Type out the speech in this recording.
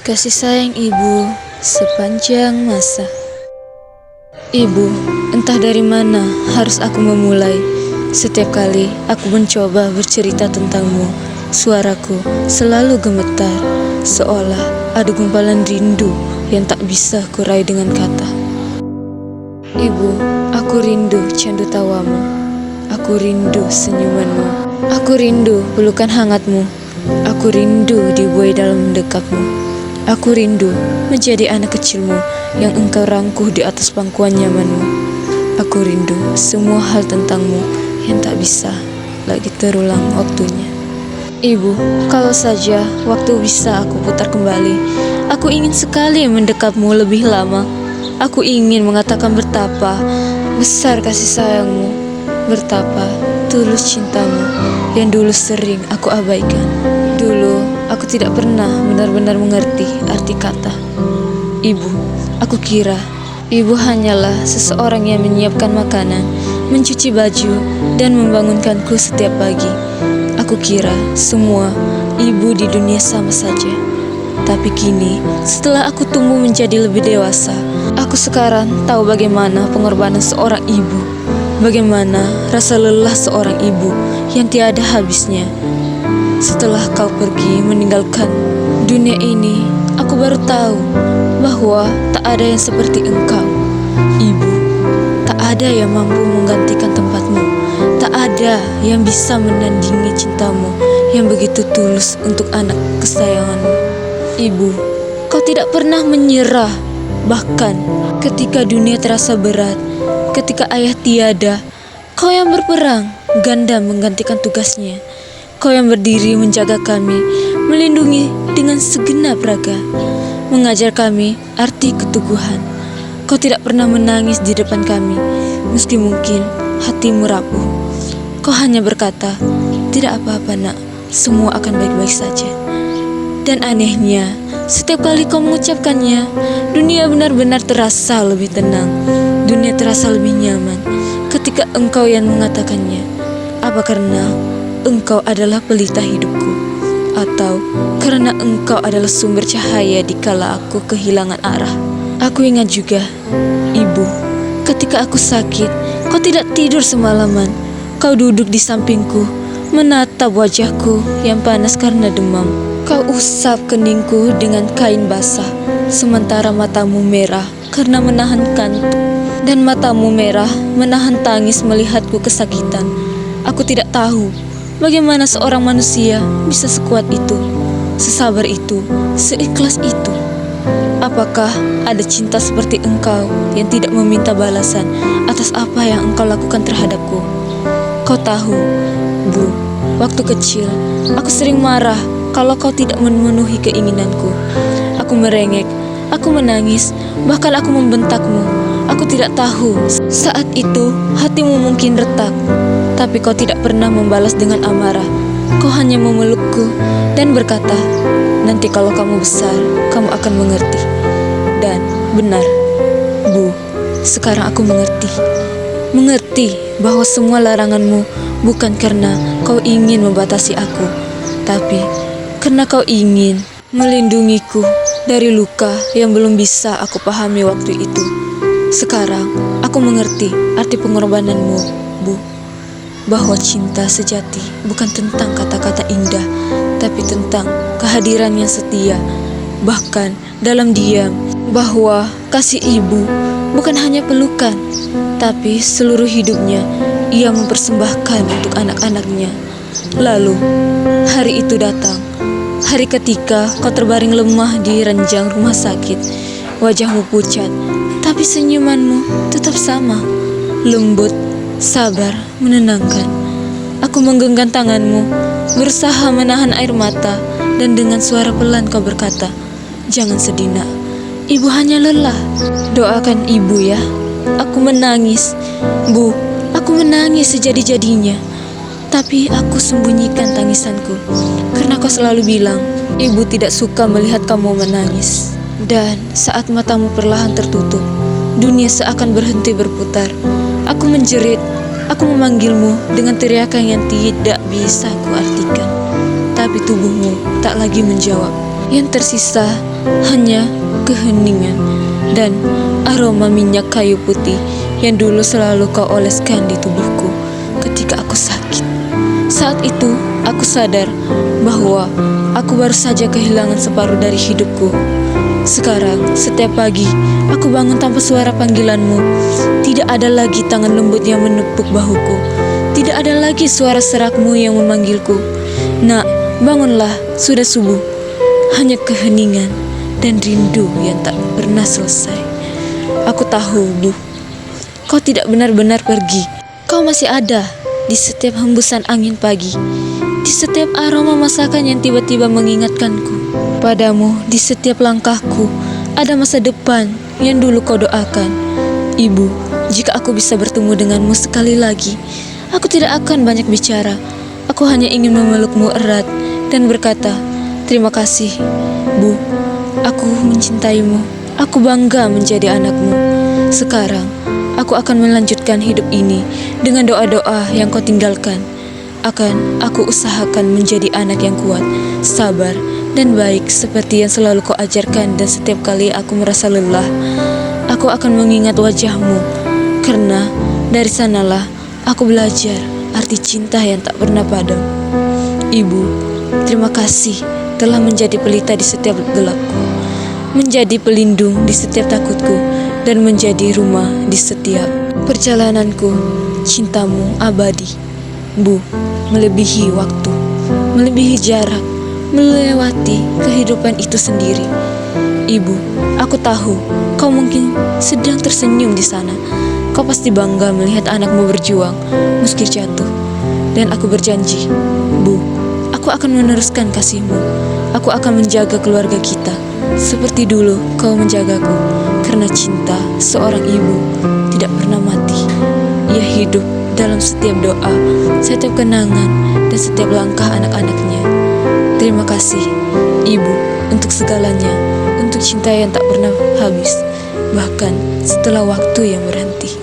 Kasih sayang ibu sepanjang masa. Ibu, entah dari mana harus aku memulai. Setiap kali aku mencoba bercerita tentangmu, suaraku selalu gemetar, seolah ada gumpalan rindu yang tak bisa kurai dengan kata. Ibu, aku rindu candu tawamu. Aku rindu senyumanmu. Aku rindu pelukan hangatmu. Aku rindu dibuai dalam mendekapmu. Aku rindu menjadi anak kecilmu yang engkau rangkuh di atas pangkuan nyamanmu. Aku rindu semua hal tentangmu yang tak bisa lagi terulang waktunya. Ibu, kalau saja waktu bisa aku putar kembali, aku ingin sekali mendekapmu lebih lama. Aku ingin mengatakan betapa besar kasih sayangmu, betapa tulus cintamu yang dulu sering aku abaikan. Dulu aku tidak pernah benar-benar mengerti arti kata ibu. Aku kira ibu hanyalah seseorang yang menyiapkan makanan, mencuci baju, dan membangunkanku setiap pagi. Aku kira semua ibu di dunia sama saja. Tapi kini, setelah aku tumbuh menjadi lebih dewasa, aku sekarang tahu bagaimana pengorbanan seorang ibu, bagaimana rasa lelah seorang ibu yang tiada habisnya. Setelah kau pergi meninggalkan dunia ini, aku baru tahu bahwa tak ada yang seperti engkau, ibu. Tak ada yang mampu menggantikan tempatmu. Tak ada yang bisa menandingi cintamu yang begitu tulus untuk anak kesayanganmu. Ibu, kau tidak pernah menyerah. Bahkan ketika dunia terasa berat, ketika ayah tiada, kau yang berperang ganda menggantikan tugasnya. Kau yang berdiri menjaga kami, melindungi dengan segenap raga, mengajar kami arti keteguhan. Kau tidak pernah menangis di depan kami, meski mungkin hatimu rapuh. Kau hanya berkata, tidak apa-apa nak, semua akan baik-baik saja. Dan anehnya, setiap kali kau mengucapkannya, dunia benar-benar terasa lebih tenang. Dunia terasa lebih nyaman ketika engkau yang mengatakannya. Apa karena engkau adalah pelita hidupku, atau karena engkau adalah sumber cahaya di kala aku kehilangan arah? Aku ingat juga, ibu, ketika aku sakit, kau tidak tidur semalaman. Kau duduk di sampingku, menatap wajahku yang panas karena demam. Kau usap keningku dengan kain basah, sementara matamu merah karena menahan kantuk, dan matamu merah menahan tangis melihatku kesakitan. Aku tidak tahu bagaimana seorang manusia bisa sekuat itu, sesabar itu, seikhlas itu. Apakah ada cinta seperti engkau yang tidak meminta balasan atas apa yang engkau lakukan terhadapku? Kau tahu, Bu, waktu kecil aku sering marah kalau kau tidak memenuhi keinginanku. Aku merengek, aku menangis, bahkan aku membentakmu. Aku tidak tahu saat itu hatimu mungkin retak, tapi kau tidak pernah membalas dengan amarah. Kau hanya memelukku dan berkata, nanti kalau kamu besar, kamu akan mengerti. Dan benar, Bu, sekarang aku mengerti. Mengerti bahwa semua laranganmu bukan karena kau ingin membatasi aku, tapi karena kau ingin melindungiku dari luka yang belum bisa aku pahami waktu itu. Sekarang aku mengerti arti pengorbananmu, Bu. Bahwa cinta sejati bukan tentang kata-kata indah, tapi tentang kehadiran yang setia, bahkan dalam diam. Bahwa kasih ibu bukan hanya pelukan, tapi seluruh hidupnya ia mempersembahkan untuk anak-anaknya. Lalu hari itu datang, hari ketika kau terbaring lemah di ranjang rumah sakit. Wajahmu pucat, tapi senyumanmu tetap sama, lembut, sabar, menenangkan. Aku menggenggam tanganmu, berusaha menahan air mata, dan dengan suara pelan kau berkata, jangan sedih nak, ibu hanya lelah. Doakan ibu ya. Aku menangis, Bu, aku menangis sejadi-jadinya. Tapi aku sembunyikan tangisanku, karena kau selalu bilang, ibu tidak suka melihat kamu menangis. Dan saat matamu perlahan tertutup, dunia seakan berhenti berputar. Aku menjerit, aku memanggilmu dengan teriakan yang tidak bisa kuartikan. Tapi tubuhmu tak lagi menjawab. Yang tersisa hanya keheningan dan aroma minyak kayu putih yang dulu selalu kau oleskan di tubuhku ketika aku sakit. Saat itu aku sadar bahwa aku baru saja kehilangan separuh dari hidupku. Sekarang setiap pagi aku bangun tanpa suara panggilanmu. Tidak ada lagi tangan lembut yang menepuk bahuku. Tidak ada lagi suara serakmu yang memanggilku. Nak, bangunlah, sudah subuh. Hanya keheningan dan rindu yang tak pernah selesai. Aku tahu, Bu, kau tidak benar-benar pergi. Kau masih ada di setiap hembusan angin pagi, di setiap aroma masakan yang tiba-tiba mengingatkanku padamu. Di setiap langkahku ada masa depan yang dulu kau doakan. Ibu, jika aku bisa bertemu denganmu sekali lagi, aku tidak akan banyak bicara. Aku hanya ingin memelukmu erat dan berkata, terima kasih, Bu. Aku mencintaimu. Aku bangga menjadi anakmu. Sekarang, aku akan melanjutkan hidup ini dengan doa-doa yang kau tinggalkan. Aku usahakan menjadi anak yang kuat, sabar, dan baik seperti yang selalu kau ajarkan. Dan setiap kali aku merasa lelah, aku akan mengingat wajahmu, karena dari sanalah aku belajar arti cinta yang tak pernah padam. Ibu, terima kasih telah menjadi pelita di setiap gelapku, menjadi pelindung di setiap takutku, dan menjadi rumah di setiap perjalananku. Cintamu abadi, Bu, melebihi waktu, melebihi jarak, melewati kehidupan itu sendiri. Ibu, aku tahu kau mungkin sedang tersenyum di sana. Kau pasti bangga melihat anakmu berjuang meski jatuh. Dan aku berjanji, Bu, aku akan meneruskan kasihmu. Aku akan menjaga keluarga kita seperti dulu kau menjagaku. Karena cinta seorang ibu tidak pernah mati. Ia hidup dalam setiap doa, setiap kenangan, dan setiap langkah anak-anaknya. Terima kasih, Ibu, untuk segalanya, untuk cinta yang tak pernah habis, bahkan setelah waktu yang berhenti.